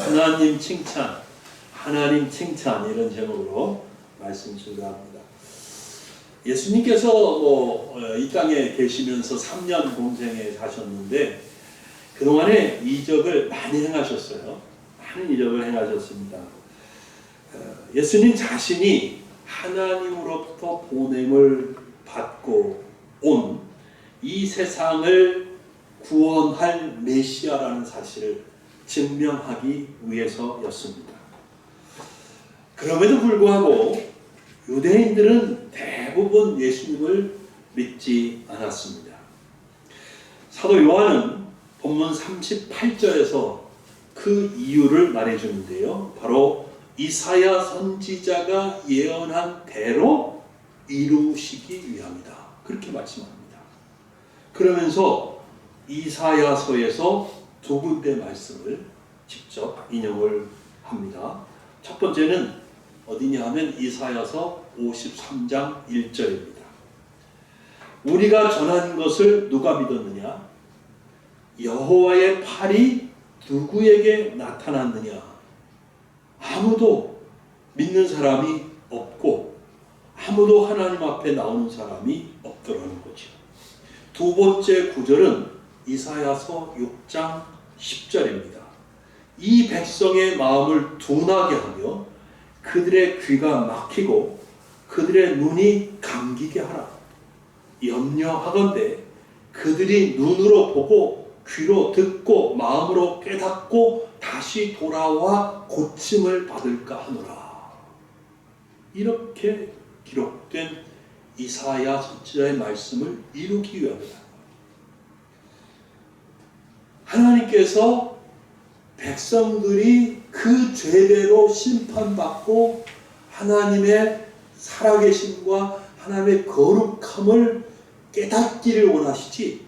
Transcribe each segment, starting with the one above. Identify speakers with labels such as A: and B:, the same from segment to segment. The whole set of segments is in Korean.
A: 하나님 칭찬, 하나님 칭찬 이런 제목으로 말씀 증거합니다. 예수님께서 이 땅에 계시면서 3년 공생에 사셨는데 그동안에 이적을 많이 행하셨어요. 많은 이적을 행하셨습니다. 예수님 자신이 하나님으로부터 보냄을 받고 온 이 세상을 구원할 메시아라는 사실을 증명하기 위해서였습니다. 그럼에도 불구하고 유대인들은 대부분 예수님을 믿지 않았습니다. 사도 요한은 본문 38절에서 그 이유를 말해주는데요. 바로 이사야 선지자가 예언한 대로 이루시기 위함이다. 그렇게 말씀합니다. 그러면서 이사야서에서 두 군데 말씀을 직접 인용을 합니다. 첫 번째는 어디냐 하면 이사야서 53장 1절입니다. 우리가 전한 것을 누가 믿었느냐? 여호와의 팔이 누구에게 나타났느냐? 아무도 믿는 사람이 없고 아무도 하나님 앞에 나오는 사람이 없더라는 거죠. 두 번째 구절은 이사야서 6장 10절입니다. 이 백성의 마음을 둔하게 하며 그들의 귀가 막히고 그들의 눈이 감기게 하라. 염려하건대 그들이 눈으로 보고 귀로 듣고 마음으로 깨닫고 다시 돌아와 고침을 받을까 하노라. 이렇게 기록된 이사야 선지자의 말씀을 이루기 위함이다. 하나님께서 백성들이 그 죄대로 심판받고 하나님의 살아계심과 하나님의 거룩함을 깨닫기를 원하시지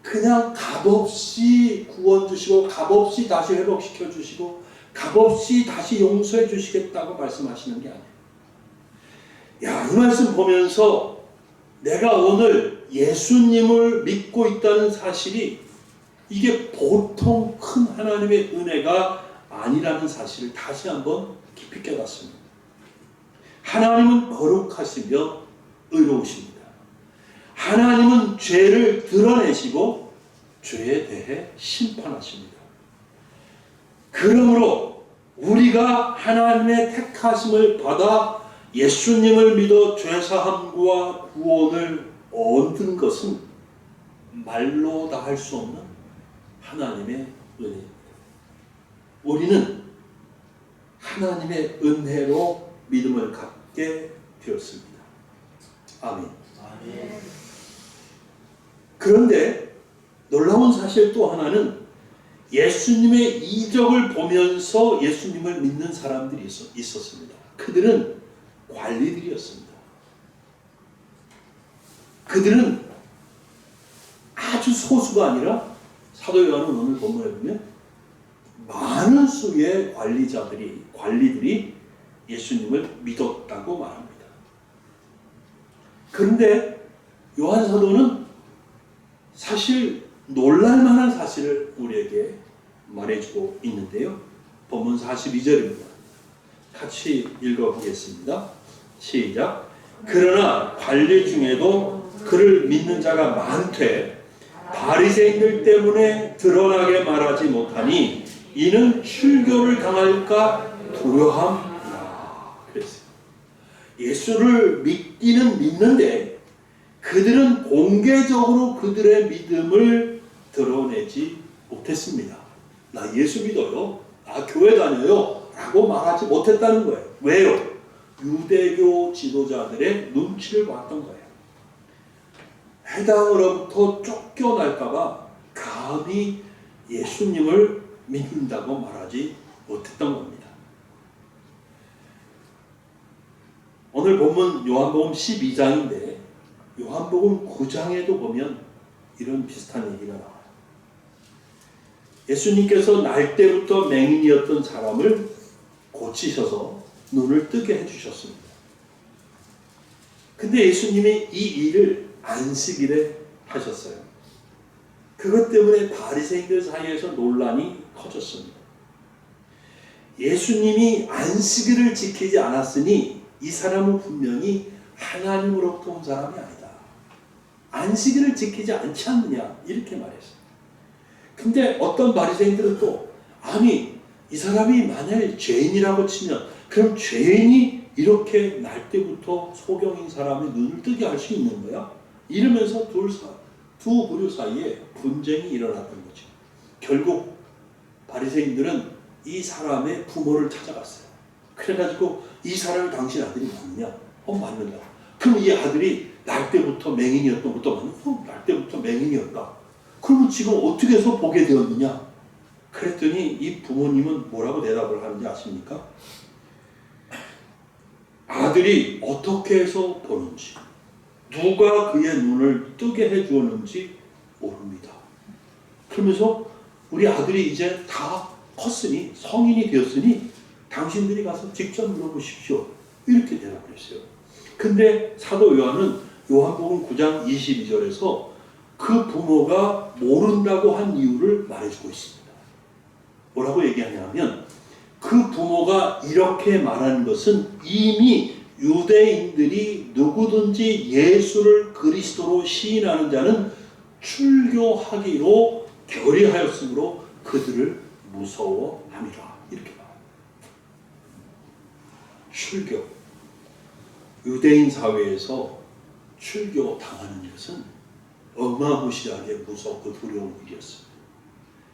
A: 그냥 값없이 구원 주시고 값없이 다시 회복시켜 주시고 값없이 다시 용서해 주시겠다고 말씀하시는 게 아니에요. 이 말씀 보면서 내가 오늘 예수님을 믿고 있다는 사실이 이게 보통 큰 하나님의 은혜가 아니라는 사실을 다시 한번 깊이 깨닫습니다. 하나님은 거룩하시며 의로우십니다. 하나님은 죄를 드러내시고 죄에 대해 심판하십니다. 그러므로 우리가 하나님의 택하심을 받아 예수님을 믿어 죄사함과 구원을 얻은 것은 말로 다 할 수 없는 하나님의 은혜입니다. 우리는 하나님의 은혜로 믿음을 갖게 되었습니다. 아멘. 그런데 놀라운 사실 또 하나는 예수님의 이적을 보면서 예수님을 믿는 사람들이 있었습니다. 그들은 관리들이었습니다. 그들은 아주 소수가 아니라 사도 요한은 오늘 본문에 보면 많은 수의 관리들이 예수님을 믿었다고 말합니다. 그런데 요한 사도는 사실 놀랄만한 사실을 우리에게 말해주고 있는데요. 본문 42절입니다. 같이 읽어보겠습니다. 시작. 그러나 관리 중에도 그를 믿는 자가 많되 바리새인들 때문에 드러나게 말하지 못하니 이는 출교를 당할까 두려함이라 그랬어요. 예수를 믿기는 믿는데 그들은 공개적으로 그들의 믿음을 드러내지 못했습니다. 나 예수 믿어요. 나 교회 다녀요. 라고 말하지 못했다는 거예요. 왜요? 유대교 지도자들의 눈치를 봤던 거예요. 회당으로부터 쫓겨날까봐 감히 예수님을 믿는다고 말하지 못했던 겁니다. 오늘 본문 요한복음 12장인데 요한복음 9장에도 보면 이런 비슷한 얘기가 나와요. 예수님께서 날 때부터 맹인이었던 사람을 고치셔서 눈을 뜨게 해주셨습니다. 근데 예수님이 이 일을 안식일에 하셨어요. 그것 때문에 바리새인들 사이에서 논란이 커졌습니다. 예수님이 안식일을 지키지 않았으니 이 사람은 분명히 하나님으로부터 온 사람이 아니다. 안식일을 지키지 않지 않느냐 이렇게 말했어요. 근데 어떤 바리새인들은 또 아니 이 사람이 만약에 죄인이라고 치면 그럼 죄인이 이렇게 날 때부터 소경인 사람의 눈을 뜨게 할 수 있는 거야? 이러면서 두 부류 사이에 분쟁이 일어났던 거죠. 결국 바리새인들은 이 사람의 부모를 찾아갔어요. 그래가지고 이 사람을 당신 아들이 맞느냐? 맞는다. 그럼 이 아들이 날 때부터 맹인이었던 것도 맞느냐? 날 때부터 맹인이었다. 그러면 지금 어떻게 해서 보게 되었느냐? 그랬더니 이 부모님은 뭐라고 대답을 하는지 아십니까? 아들이 어떻게 해서 보는지, 누가 그의 눈을 뜨게 해주었는지 모릅니다. 그러면서 우리 아들이 이제 다 컸으니, 성인이 되었으니 당신들이 가서 직접 물어보십시오. 이렇게 대답을 했어요. 근데 사도 요한은 요한복음 9장 22절에서 그 부모가 모른다고 한 이유를 말해주고 있습니다. 뭐라고 얘기하냐면 그 부모가 이렇게 말하는 것은 이미 유대인들이 누구든지 예수를 그리스도로 시인하는 자는 출교하기로 결의하였으므로 그들을 무서워함이라. 이렇게 말합니다. 출교. 유대인 사회에서 출교 당하는 것은 어마무시하게 무섭고 두려운 일이었습니다.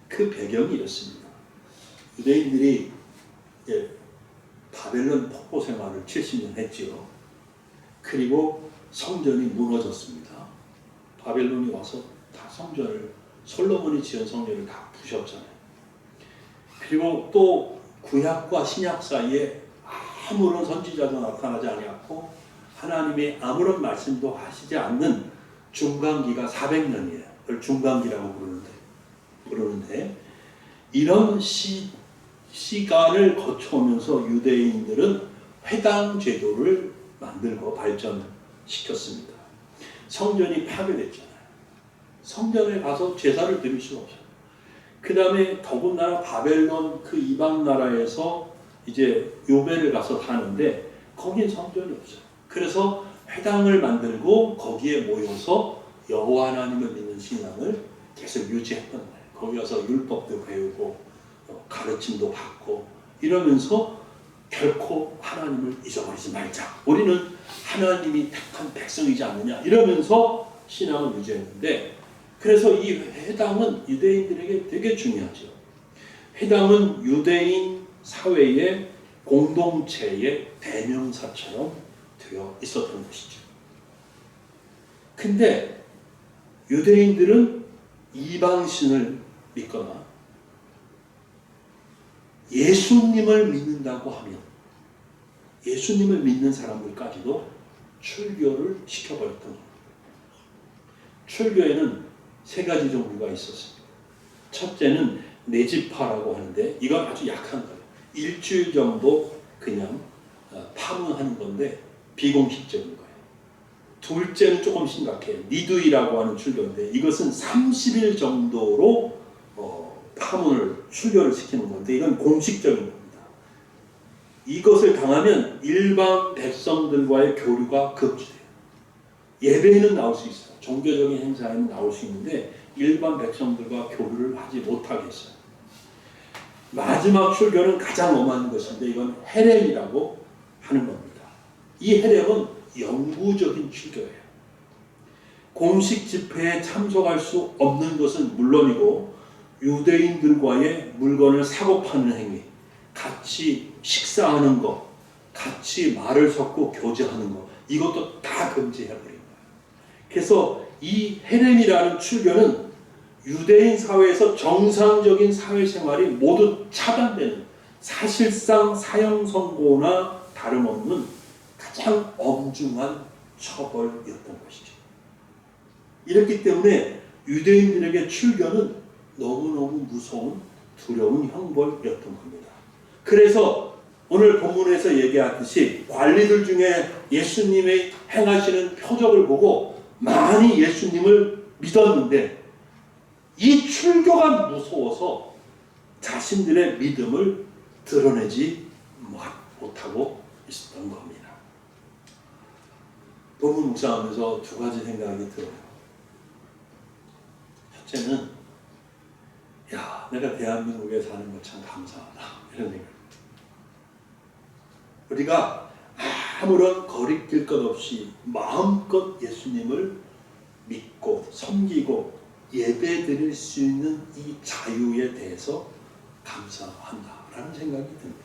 A: 그 배경이 이렇습니다. 유대인들이 바벨론 폭포 생활을 70년 했지요. 그리고 성전이 무너졌습니다. 바벨론이 와서 다 성전을, 솔로몬이 지은 성전을 다 부셨잖아요. 그리고 또 구약과 신약 사이에 아무런 선지자도 나타나지 아니었고 하나님의 아무런 말씀도 하시지 않는 중간기가 400년이에요. 그걸 중간기라고 부르는데 이런 시간을 거쳐오면서 유대인들은 회당 제도를 만들고 발전시켰습니다. 성전이 파괴됐잖아요. 성전에 가서 제사를 드릴 수가 없어요. 그 다음에 더군다나 바벨론 그 이방 나라에서 이제 요배를 가서 사는데 거긴 성전이 없어요. 그래서 회당을 만들고 거기에 모여서 여호와 하나님을 믿는 신앙을 계속 유지했던 거예요. 거기 가서 율법도 배우고 가르침도 받고 이러면서 결코 하나님을 잊어버리지 말자. 우리는 하나님이 택한 백성이지 않느냐 이러면서 신앙을 유지했는데 그래서 이 회당은 유대인들에게 되게 중요하죠. 회당은 유대인 사회의 공동체의 대명사처럼 되어 있었던 것이죠. 근데 유대인들은 이방신을 믿거나 예수님을 믿는다고 하면 예수님을 믿는 사람들까지도 출교를 시켜버렸던 겁니다. 출교에는 세 가지 종류가 있었습니다. 첫째는 내집파라고 하는데 이건 아주 약한 거예요. 일주일 정도 그냥 파문하는 건데 비공식적인 거예요. 둘째는 조금 심각해요. 니두이라고 하는 출교인데 이것은 30일 정도로 파문을 출교를 시키는 건데 이건 공식적인 겁니다. 이것을 당하면 일반 백성들과의 교류가 금지돼요. 예배에는 나올 수 있어요. 종교적인 행사에는 나올 수 있는데 일반 백성들과 교류를 하지 못하게 했어요. 마지막 출교는 가장 엄한 것인데 이건 헤렘이라고 하는 겁니다. 이 헤렘은 영구적인 출교예요. 공식 집회에 참석할 수 없는 것은 물론이고 유대인들과의 물건을 사고 파는 행위, 같이 식사하는 것, 같이 말을 섞고 교제하는 것 이것도 다 금지해버린 거예요. 그래서 이 헤렘이라는 출교는 유대인 사회에서 정상적인 사회생활이 모두 차단되는 사실상 사형 선고나 다름없는 가장 엄중한 처벌이었던 것이죠. 이렇기 때문에 유대인들에게 출교는 너무너무 무서운 두려운 형벌이었던 겁니다. 그래서 오늘 본문에서 얘기하듯이 관리들 중에 예수님의 행하시는 표적을 보고 많이 예수님을 믿었는데 이 출교가 무서워서 자신들의 믿음을 드러내지 못하고 있었던 겁니다. 본문 묵상하면서 두 가지 생각이 들어요. 첫째는 내가 대한민국에 사는 거 참 감사하다 이런 생각. 우리가 아무런 거리낄 것 없이 마음껏 예수님을 믿고 섬기고 예배드릴 수 있는 이 자유에 대해서 감사한다라는 생각이 듭니다.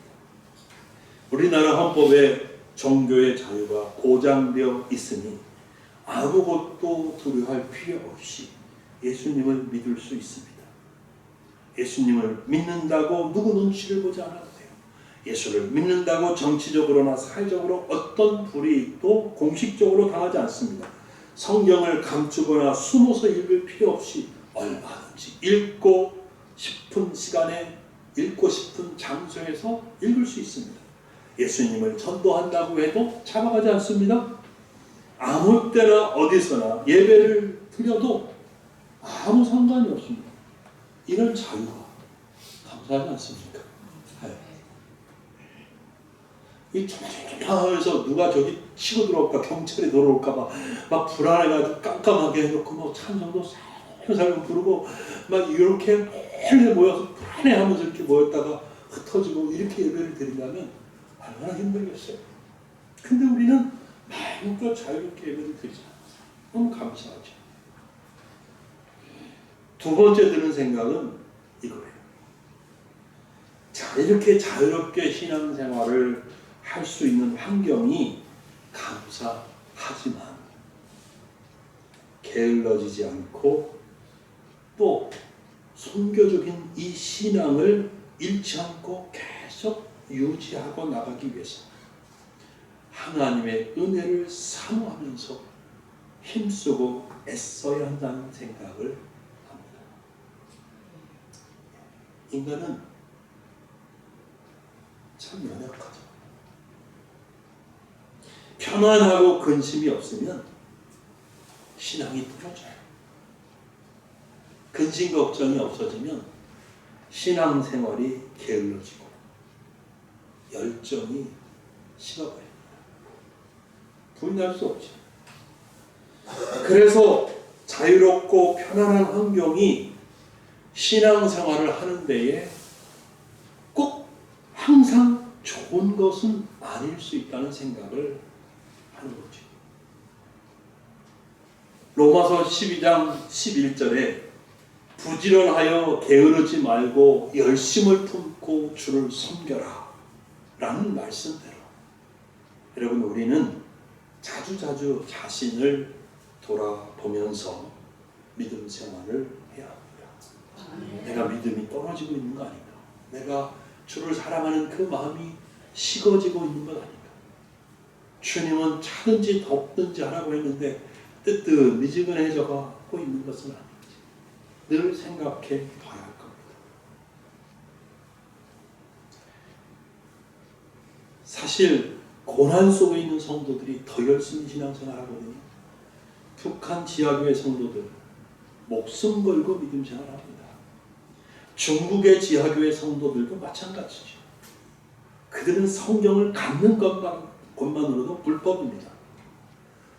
A: 우리나라 헌법에 종교의 자유가 보장되어 있으니 아무것도 두려워할 필요 없이 예수님을 믿을 수 있습니다. 예수님을 믿는다고 누구 눈치를 보지 않아도 돼요. 예수를 믿는다고 정치적으로나 사회적으로 어떤 불이익도 공식적으로 당하지 않습니다. 성경을 감추거나 숨어서 읽을 필요 없이 얼마든지 읽고 싶은 시간에 읽고 싶은 장소에서 읽을 수 있습니다. 예수님을 전도한다고 해도 잡아가지 않습니다. 아무 때나 어디서나 예배를 드려도 아무 상관이 없습니다. 이런 자유가 감사하지 않습니까? 이 조마조마하면서 누가 저기 치고 들어올까, 경찰이 들어올까 막 불안해가지고 깜깜하게 해놓고 뭐 찬송도 살살살살 부르고 막 이렇게 매일 모여서 불안해하면서 이렇게 모였다가 흩어지고 이렇게 예배를 드린다면 얼마나 힘들겠어요. 근데 우리는 마음껏 자유롭게 예배를 드리잖아요. 너무 감사하죠. 두 번째 드는 생각은 이거예요. 자, 이렇게 자유롭게 신앙생활을 할 수 있는 환경이 감사하지만 게을러지지 않고 또 선교적인 이 신앙을 잃지 않고 계속 유지하고 나가기 위해서 하나님의 은혜를 사모하면서 힘쓰고 애써야 한다는 생각을 합니다. 인간은 참 연약하죠. 편안하고 근심이 없으면 신앙이 떨어져요. 근심 걱정이 없어지면 신앙생활이 게을러지고 열정이 식어버립니다. 부인할 수 없죠. 그래서 자유롭고 편안한 환경이 신앙생활을 하는 데에 꼭 항상 좋은 것은 아닐 수 있다는 생각을 하는 거죠. 로마서 12장 11절에 부지런하여 게으르지 말고 열심을 품고 주를 섬겨라 라는 말씀대로 여러분 우리는 자주자주 자신을 돌아보면서 믿음 생활을 해야 합니다. 내가 믿음이 떨어지고 있는 거 아닌가? 내가 주를 사랑하는 그 마음이 식어지고 있는 것 아닌가? 주님은 차든지 덥든지 하라고 했는데 뜨뜻미지근해져 가고 있는 것은 아닌지 늘 생각해 봐야 할 겁니다. 사실 고난 속에 있는 성도들이 더 열심히 신앙생활하거든요. 북한 지하교회 성도들 목숨 걸고 믿음 생활합니다. 중국의 지하교회 성도들도 마찬가지죠. 그들은 성경을 갖는 것만으로도 불법입니다.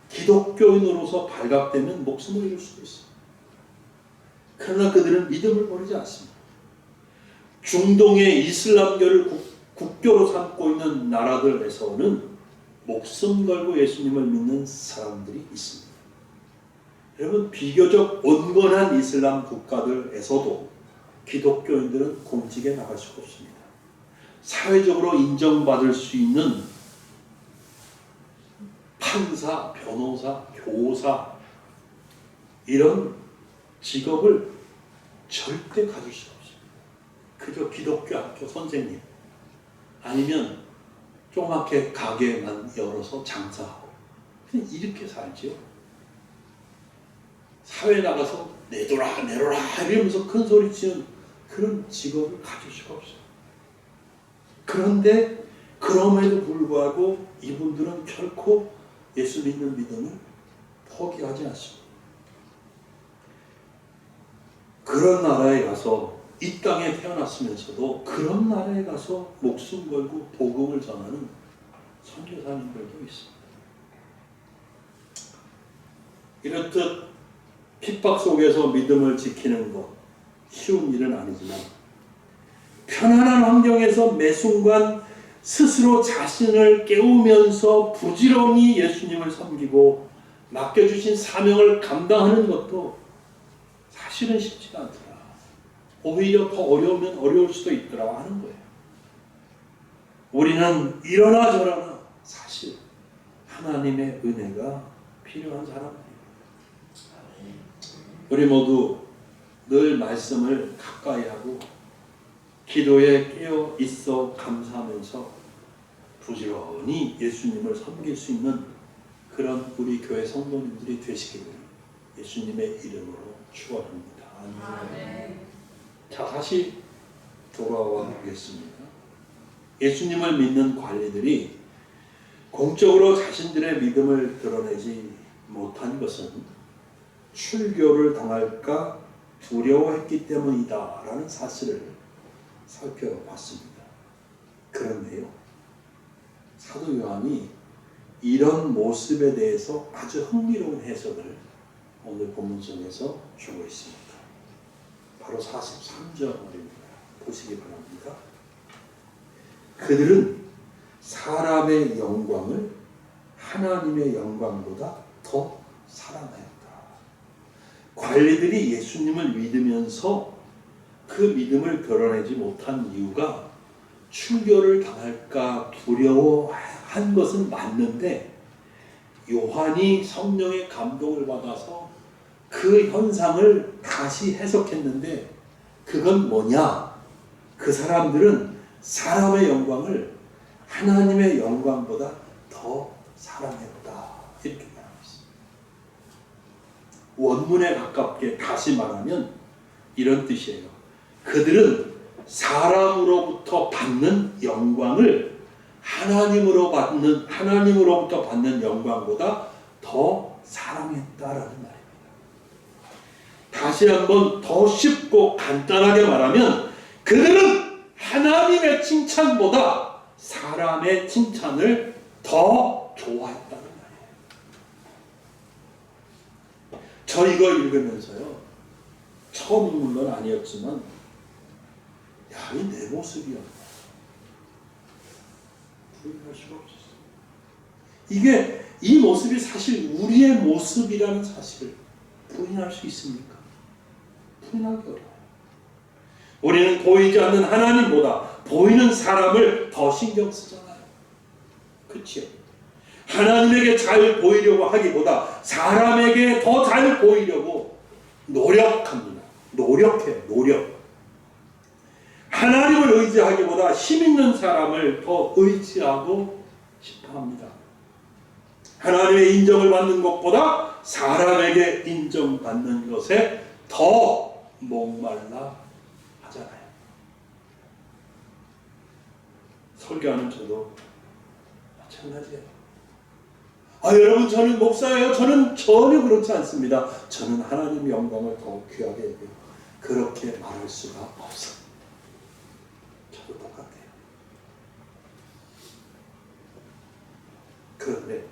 A: 기독교인으로서 발각되면 목숨을 잃을 수도 있어요. 그러나 그들은 믿음을 버리지 않습니다. 중동의 이슬람교를 국교로 삼고 있는 나라들에서는 목숨 걸고 예수님을 믿는 사람들이 있습니다. 여러분 비교적 온건한 이슬람 국가들에서도 기독교인들은 공직에 나갈 수가 없습니다. 사회적으로 인정받을 수 있는 판사, 변호사, 교사 이런 직업을 절대 가질 수가 없습니다. 그저 기독교 학교 선생님 아니면 조그맣게 가게만 열어서 장사하고 그냥 이렇게 살지요. 사회에 나가서 내둬라 내려라 이러면서 큰 소리 치는 그런 직업을 가질 수가 없어요. 그런데 그럼에도 불구하고 이분들은 결코 예수 믿는 믿음을 포기하지 않습니다. 그런 나라에 가서 이 땅에 태어났으면서도 그런 나라에 가서 목숨 걸고 복음을 전하는 선교사님들도 있습니다. 이렇듯 핍박 속에서 믿음을 지키는 것 쉬운 일은 아니지만 편안한 환경에서 매 순간 스스로 자신을 깨우면서 부지런히 예수님을 섬기고 맡겨주신 사명을 감당하는 것도 사실은 쉽지가 않더라. 오히려 더 어려우면 어려울 수도 있더라 하는 거예요. 우리는 이러나 저러나 사실 하나님의 은혜가 필요한 사람들입니다. 우리 모두 늘 말씀을 가까이 하고 기도에 깨어 있어 감사하면서 부지런히 예수님을 섬길 수 있는 그런 우리 교회 성도님들이 되시기를 예수님의 이름으로 축원합니다. 아멘. 자, 다시 돌아와 보겠습니다. 예수님을 믿는 관리들이 공적으로 자신들의 믿음을 드러내지 못한 것은 출교를 당할까 두려워했기 때문이다 라는 사실을 살펴봤습니다. 그런데요, 사도 요한이 이런 모습에 대해서 아주 흥미로운 해석을 오늘 본문 속에서 주고 있습니다. 바로 43절입니다. 보시기 바랍니다. 그들은 사람의 영광을 하나님의 영광보다 더 사랑하였다. 관리들이 예수님을 믿으면서 그 믿음을 드러내지 못한 이유가 출교를 당할까 두려워한 것은 맞는데, 요한이 성령의 감동을 받아서 그 현상을 다시 해석했는데, 그건 뭐냐? 그 사람들은 사람의 영광을 하나님의 영광보다 더 사랑했다, 이렇게 말하고 있습니다. 원문에 가깝게 다시 말하면 이런 뜻이에요. 그들은 사람으로부터 받는 영광을 하나님으로부터 받는 영광보다 더 사랑했다라는 말입니다. 다시 한번 더 쉽고 간단하게 말하면 그들은 하나님의 칭찬보다 사람의 칭찬을 더 좋아했다는 말이에요. 저 이거 읽으면서요, 처음은 물론 아니었지만, 야, 이 내 모습이야. 부인할 수가 없었어. 이게, 이 모습이 사실 우리의 모습이라는 사실을 부인할 수 있습니까? 부인하기 어려워요. 우리는 보이지 않는 하나님보다 보이는 사람을 더 신경 쓰잖아요. 그렇죠? 하나님에게 잘 보이려고 하기보다 사람에게 더 잘 보이려고 노력합니다. 노력. 하나님을 의지하기보다 힘 있는 사람을 더 의지하고 싶어 합니다. 하나님의 인정을 받는 것보다 사람에게 인정받는 것에 더 목말라 하잖아요. 설교하는 저도 마찬가지예요. 여러분, 저는 목사예요. 저는 전혀 그렇지 않습니다. 저는 하나님의 영광을 더 귀하게 여겨요. 그렇게 말할 수가 없어요. 저도 똑같아요. 그런데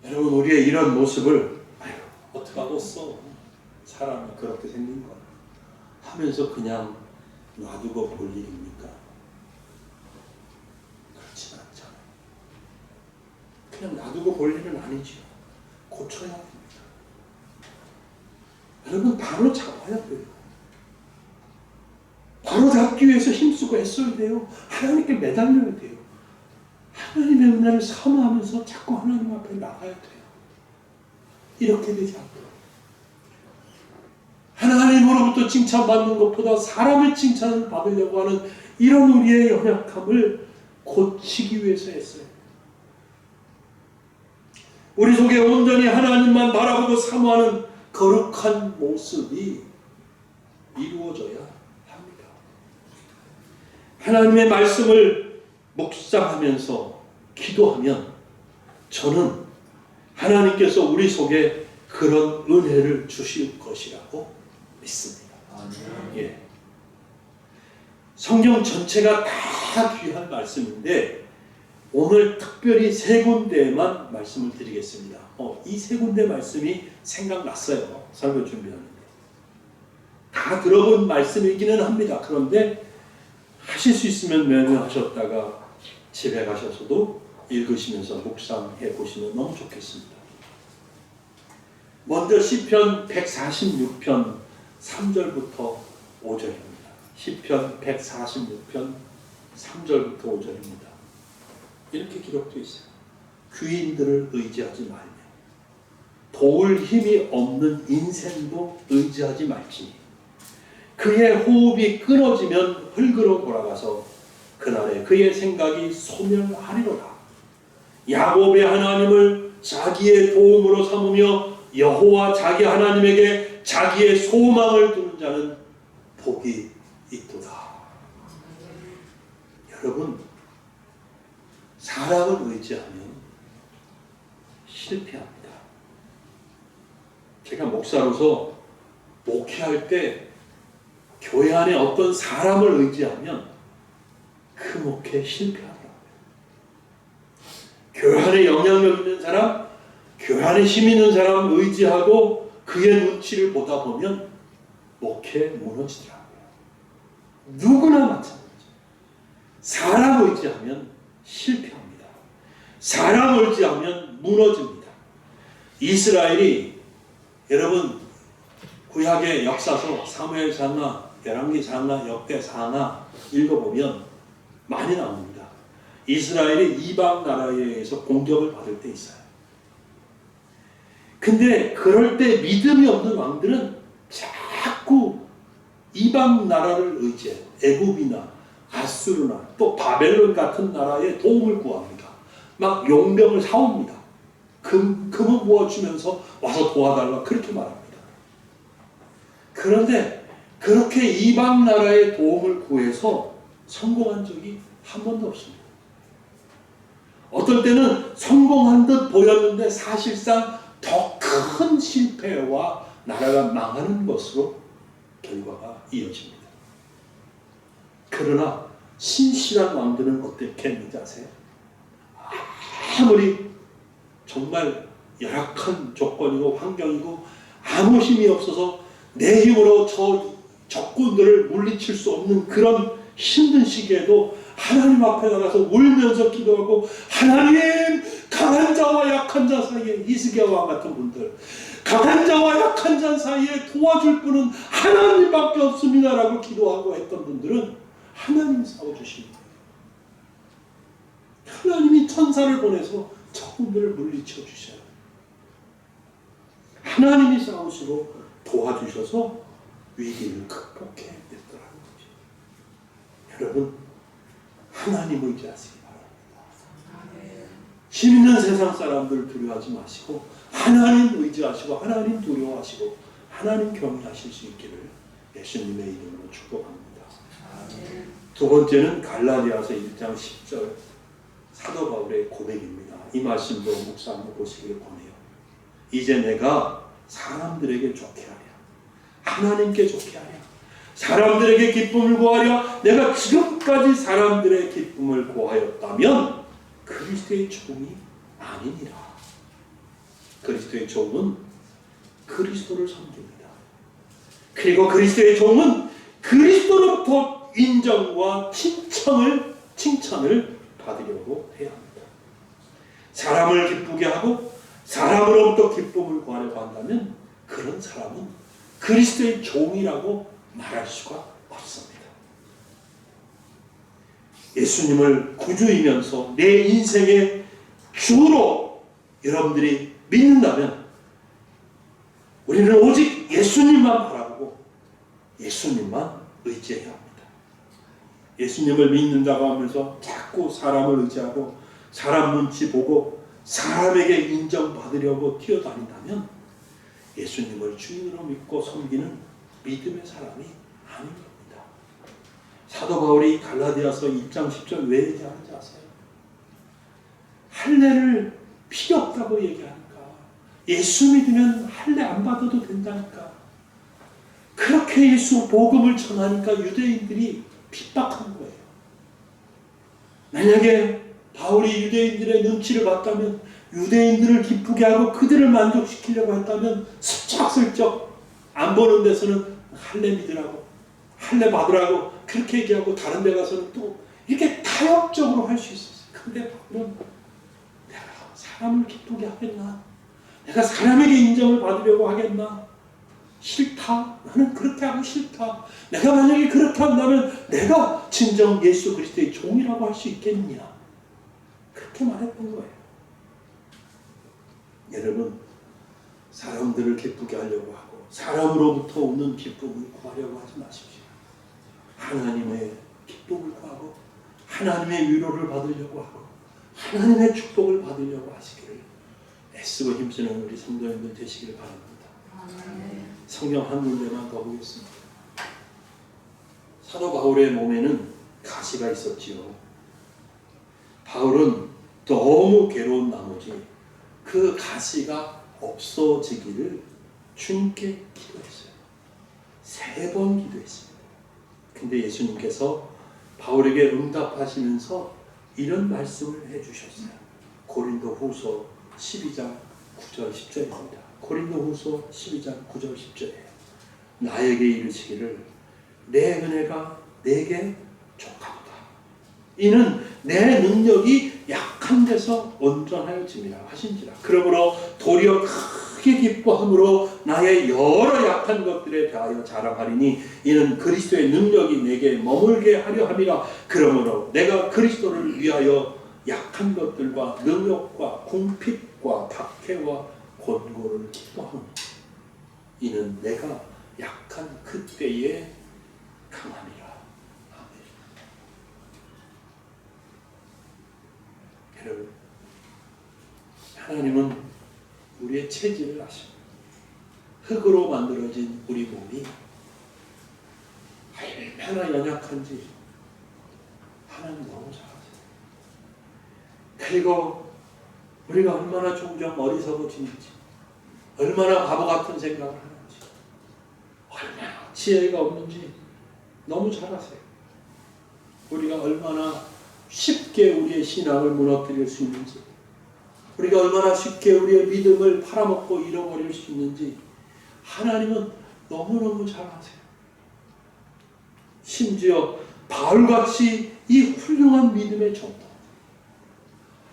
A: 여러분, 우리의 이런 모습을 어떡하겠어, 사람이 그렇게 생긴 거 하면서 그냥 놔두고 볼 일입니까? 그렇진 않잖아요. 그냥 놔두고 볼 일은 아니죠. 고쳐야 됩니다. 여러분, 바로 잡아야 돼요. 바로 잡기 위해서 힘쓰고 애써야 돼요. 하나님께 매달려야 돼요. 하나님의 은혜를 사모하면서 자꾸 하나님 앞에 나가야 돼요. 이렇게 되지 않도록. 하나님으로부터 칭찬받는 것보다 사람의 칭찬을 받으려고 하는 이런 우리의 연약함을 고치기 위해서 했어요. 우리 속에 온전히 하나님만 바라보고 사모하는 거룩한 모습이 이루어져야 합니다. 하나님의 말씀을 묵상하면서 기도하면 저는 하나님께서 우리 속에 그런 은혜를 주실 것이라고 믿습니다. 예. 성경 전체가 다 귀한 말씀인데 오늘 특별히 세 군데만 말씀을 드리겠습니다. 이 세 군데 말씀이 생각났어요. 설교 준비하는데. 다 들어본 말씀이기는 합니다. 그런데 하실 수 있으면 메모하셨다가 집에 가셔서도 읽으시면서 묵상해 보시면 너무 좋겠습니다. 먼저 시편 146편 3절부터 5절입니다. 시편 146편 3절부터 5절입니다. 이렇게 기록되어 있어요. 귀인들을 의지하지 말며 도울 힘이 없는 인생도 의지하지 말지니 그의 호흡이 끊어지면 흙으로 돌아가서 그날에 그의 생각이 소멸하리로다. 야곱의 하나님을 자기의 도움으로 삼으며 여호와 자기 하나님에게 자기의 소망을 두는 자는 복이 있도다. 여러분, 사람을 의지하면 실패합니다. 제가 목사로서 목회할 때 교회 안에 어떤 사람을 의지하면 그 목회 실패하더라고요. 교회 안에 영향력 있는 사람, 교회 안에 힘 있는 사람 의지하고 그의 눈치를 보다 보면 목회 무너지더라고요. 누구나 마찬가지예요. 사람 의지하면 실패합니다. 사람 의지하면 무너집니다. 이스라엘이 여러분 구약의 역사서 사무엘상하, 열왕기상하, 역대상하 읽어보면 많이 나옵니다. 이스라엘이 이방 나라에 의해서 공격을 받을 때 있어요. 근데 그럴 때 믿음이 없는 왕들은 자꾸 이방 나라를 의지해요. 애굽이나 아수르나 또 바벨론 같은 나라의 도움을 구합니다. 막 용병을 사옵니다. 금을 모아주면서 와서 도와달라 그렇게 말합니다. 그런데 그렇게 이방 나라의 도움을 구해서 성공한 적이 한 번도 없습니다. 어떨 때는 성공한 듯 보였는데 사실상 더 큰 실패와 나라가 망하는 것으로 결과가 이어집니다. 그러나 신실한 왕들은 어떻게 했는지 아세요? 아무리 정말 열악한 조건이고 환경이고 아무 힘이 없어서 내 힘으로 저 적군들을 물리칠 수 없는 그런 힘든 시기에도 하나님 앞에 나가서 울면서 기도하고 하나님, 강한 자와 약한 자 사이에 히스기야 왕 같은 분들, 강한 자와 약한 자 사이에 도와줄 분은 하나님밖에 없습니다라고 기도하고 했던 분들은 하나님이 싸워주십니다. 하나님이 천사를 보내서 적군들을 물리쳐 주셔요. 하나님이 싸우시고 도와주셔서 위기를 극복해 냈더라는 거죠. 여러분, 하나님 의지하시기 바랍니다. 힘 있는 세상 사람들 두려워하지 마시고 하나님 의지하시고 하나님 두려워하시고 하나님 경외하실 수 있기를 예수님의 이름으로 축복합니다. 두 번째는 갈라디아서 1장 10절 사도 바울의 고백입니다. 이 말씀도 묵상해 보시기를 권해요. 이제 내가 사람들에게 좋게 하랴, 하나님께 좋게 하랴, 사람들에게 기쁨을 구하랴. 내가 지금까지 사람들의 기쁨을 구하였다면 그리스도의 종이 아니니라. 그리스도의 종은 그리스도를 섬깁니다. 그리고 그리스도의 종은 그리스도로부터 인정과 칭찬을 받으려고 해야 합니다. 사람을 기쁘게 하고 사람으로부터 기쁨을 구하려고 한다면 그런 사람은 그리스도의 종이라고 말할 수가 없습니다. 예수님을 구주이면서 내 인생의 주로 여러분들이 믿는다면 우리는 오직 예수님만 바라보고 예수님만 의지해야 합니다. 예수님을 믿는다고 하면서 자꾸 사람을 의지하고 사람 눈치 보고 사람에게 인정받으려고 뛰어다닌다면 예수님을 주인으로 믿고 섬기는 믿음의 사람이 아닌 겁니다. 사도 바울이 갈라디아서 1장 10절 왜 얘기하는지 아세요? 할례를 필요 없다고 얘기하니까, 예수 믿으면 할례 안 받아도 된다니까, 그렇게 그렇게 예수 복음을 전하니까 유대인들이 핍박한 거예요. 만약에 바울이 유대인들의 눈치를 봤다면, 유대인들을 기쁘게 하고 그들을 만족시키려고 했다면 슬쩍슬쩍 안 보는 데서는 할례 믿으라고, 할례 받으라고 그렇게 얘기하고, 다른 데 가서는 또 이렇게 타협적으로 할 수 있었어요. 근데 바울은 내가 사람을 기쁘게 하겠나? 내가 사람에게 인정을 받으려고 하겠나? 싫다. 나는 그렇게 하기 싫다. 내가 만약에 그렇게 한다면 내가 진정 예수 그리스도의 종이라고 할 수 있겠느냐? 그렇게 말했던 거예요. 여러분, 사람들을 기쁘게 하려고 하고 사람으로부터 오는 기쁨을 구하려고 하지 마십시오. 하나님의 기쁨을 구하고 하나님의 위로를 받으려고 하고 하나님의 축복을 받으려고 하시기를 애쓰고 힘쓰는 우리 성도님들 되시기를 바랍니다. 성경 한 문제만 더 보겠습니다. 사도 바울의 몸에는 가시가 있었지요. 바울은 너무 괴로운 나머지 그 가시가 없어지기를 주님께 기도했어요. 3번 기도했습니다. 근데 예수님께서 바울에게 응답하시면서 이런 말씀을 해주셨어요. 고린도 후서 12장 9절 10절입니다. 고린도 후서 12장 9절 10절이에요. 나에게 이르시기를 내 은혜가 내게 족하도다. 이는 내 능력이 약한 데서 온전하여짐이라 하신지라. 그러므로 도리어 크게 기뻐함으로 나의 여러 약한 것들에 대하여 자랑하리니 이는 그리스도의 능력이 내게 머물게 하려 함이라. 그러므로 내가 그리스도를 위하여 약한 것들과 능력과 궁핍과 박해와 권고를 기뻐하노니 이는 내가 약한 그때에 강함이라. 아멘. 여러분, 하나님은 우리의 체질을 아십니다. 흙으로 만들어진 우리 몸이 얼마나 연약한지 하나님 너무 잘 아세요. 그리고 우리가 얼마나 종종 어리석어지는지, 얼마나 바보 같은 생각을 하는지, 얼마나 지혜가 없는지 너무 잘 아세요. 우리가 얼마나 쉽게 우리의 신앙을 무너뜨릴 수 있는지, 우리가 얼마나 쉽게 우리의 믿음을 팔아먹고 잃어버릴 수 있는지 하나님은 너무너무 잘 아세요. 심지어 바울같이 이 훌륭한 믿음의 정도,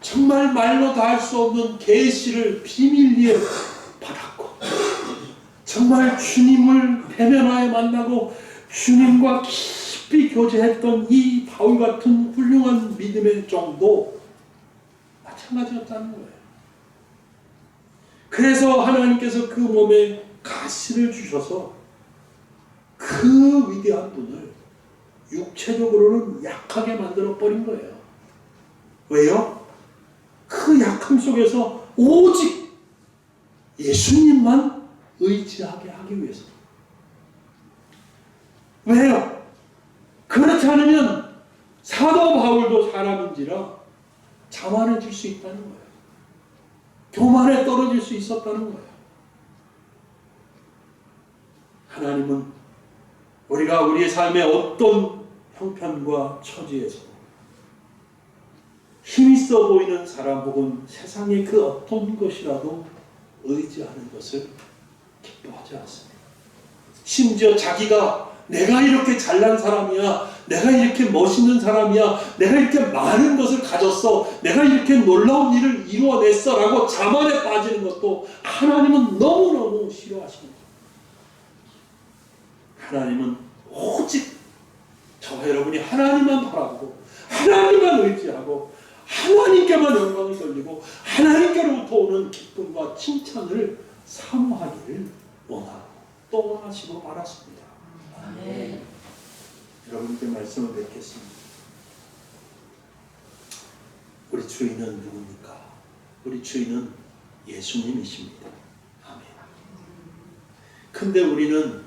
A: 정말 말로 다 할 수 없는 계시를 비밀리에 받았고, 정말 주님을 대면하여 만나고 주님과 깊이 교제했던 이 바울 같은 훌륭한 믿음의 정도 마찬가지였다는 거예요. 그래서 하나님께서 그 몸에 가시를 주셔서 그 위대한 분을 육체적으로는 약하게 만들어 버린 거예요. 왜요? 그 약함 속에서 오직 예수님만 의지하게 하기 위해서. 왜요? 그렇지 않으면 사도 바울도 사람인지라 자만해질 수 있다는 거예요. 교만에 떨어질 수 있었다는 거예요. 하나님은 우리가 우리의 삶의 어떤 형편과 처지에서 힘있어 보이는 사람 혹은 세상의 그 어떤 것이라도 의지하는 것을 기뻐하지 않습니다. 심지어 자기가 내가 이렇게 잘난 사람이야, 내가 이렇게 멋있는 사람이야, 내가 이렇게 많은 것을 가졌어, 내가 이렇게 놀라운 일을 이루어냈어 라고 자만에 빠지는 것도 하나님은 너무너무 싫어하십니다. 하나님은 오직 저와 여러분이 하나님만 바라보고 하나님만 의지하고 하나님께만 영광을 돌리고 하나님께로부터 오는 기쁨과 칭찬을 사모하기를 원하고 또 원하시고 바랐습니다. 아멘. 여러분께 말씀을 뵙겠습니다. 우리 주인은 누굽니까? 우리 주인은 예수님이십니다. 아멘. 근데 우리는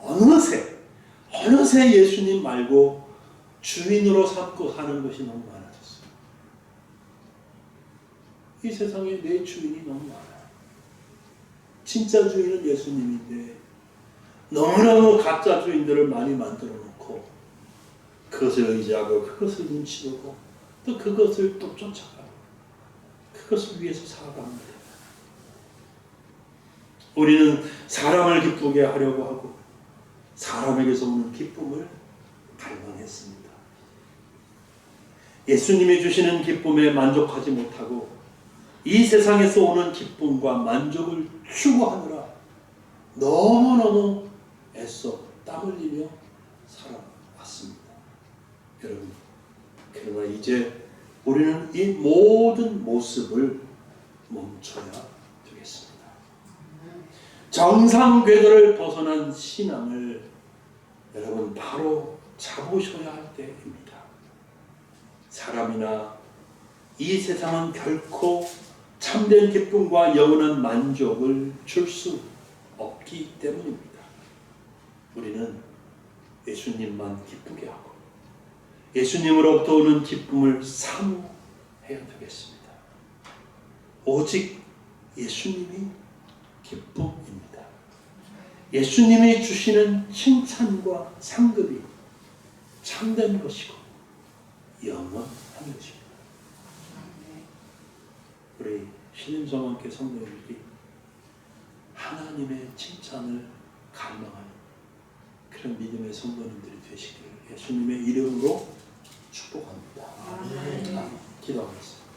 A: 어느새 예수님 말고 주인으로 삼고 사는 것이 너무 많아졌어요. 이 세상에 내 주인이 너무 많아요. 진짜 주인은 예수님인데 너무너무 가짜 주인들을 많이 만들어 놓고 그것을 의지하고 그것을 눈치 보고 또 그것을 또 쫓아가고 그것을 위해서 살아갑니다. 우리는 사람을 기쁘게 하려고 하고 사람에게서 오는 기쁨을 갈망했습니다. 예수님이 주시는 기쁨에 만족하지 못하고 이 세상에서 오는 기쁨과 만족을 추구하느라 너무너무 애써 땀 흘리며 살아왔습니다. 여러분, 그러나 이제 우리는 이 모든 모습을 멈춰야 되겠습니다. 정상 궤도를 벗어난 신앙을 여러분 바로 잡으셔야 할 때입니다. 사람이나 이 세상은 결코 참된 기쁨과 영원한 만족을 줄 수 없기 때문입니다. 우리는 예수님만 기쁘게 하고 예수님으로부터 오는 기쁨을 사모해야 되겠습니다. 오직 예수님이 기쁨입니다. 예수님이 주시는 칭찬과 상급이 참된 것이고 영원한 것입니다. 우리 신임성원교 성도님들이 하나님의 칭찬을 갈망하는 그런 믿음의 성도님들이 되시기를 예수님의 이름으로 축복합니다. 기도하겠습니다.